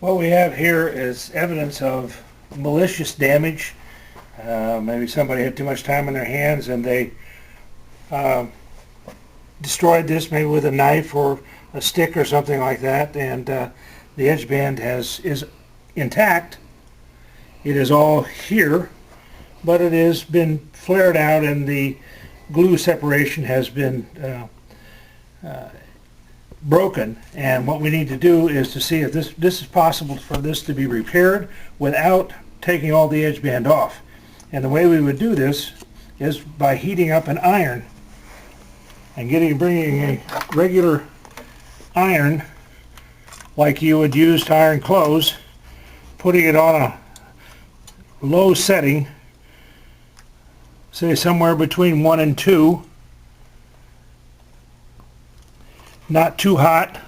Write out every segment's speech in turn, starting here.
What we have here is evidence of malicious damage. Maybe somebody had too much time on their hands and they destroyed this maybe with a knife or a stick or something like that, and the edge band is intact. It is all here, but it has been flared out and the glue separation has been broken, and what we need to do is to see if this is possible for this to be repaired without taking all the edge band off. And the way we would do this is by heating up an iron and bringing a regular iron like you would use to iron clothes, putting it on a low setting, say somewhere between 1 and 2. Not too hot,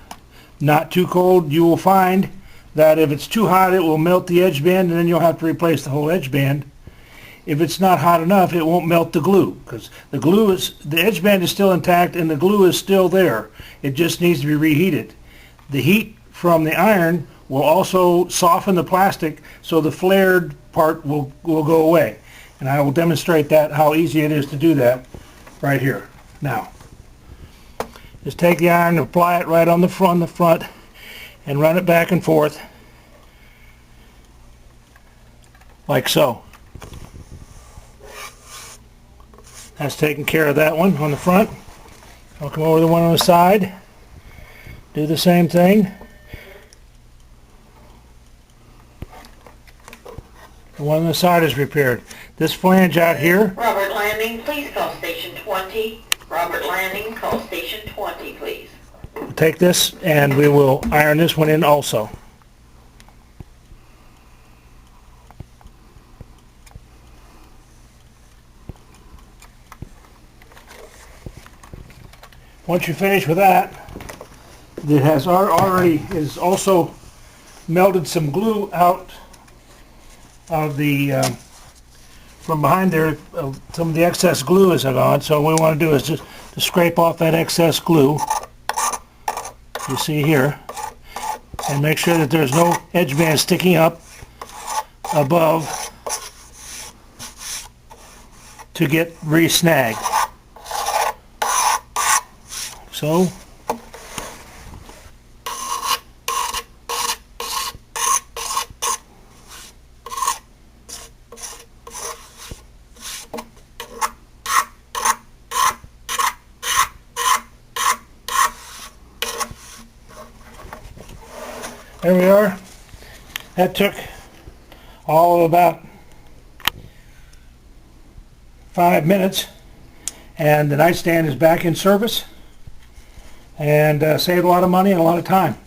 not too cold. You will find that if it's too hot, it will melt the edge band, and then you'll have to replace the whole edge band. If it's not hot enough, it won't melt the glue, because the edge band is still intact and the glue is still there. It just needs to be reheated. The heat from the iron will also soften the plastic, so the flared part will go away. And I will demonstrate how easy it is to do that right here. Now, just take the iron and apply it right on the front and run it back and forth like so. That's taking care of that one on the front. I'll come over to the one on the side, do the same thing. The one on the side is repaired. This flange out here. Robert Landing, please call station 20. Robert Landing, call station 20, please. We'll take this and we will iron this one in also. Once you finish with that, it has is also melted some glue out of the from behind there. Some of the excess glue is gone, so what we want to do is just to scrape off that excess glue you see here, and make sure that there's no edge band sticking up above to get re-snagged. So there we are. That took all of about 5 minutes, and the nightstand is back in service and saved a lot of money and a lot of time.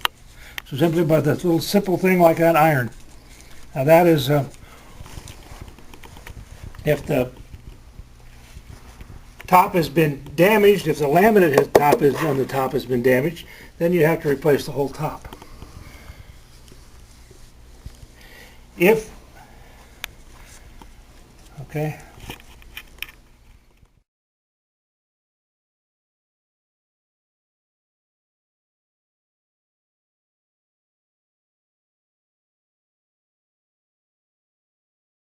So simply by this little simple thing like that iron. Now that is if the top has been damaged, if the laminate on the top has been damaged, then you have to replace the whole top. Okay.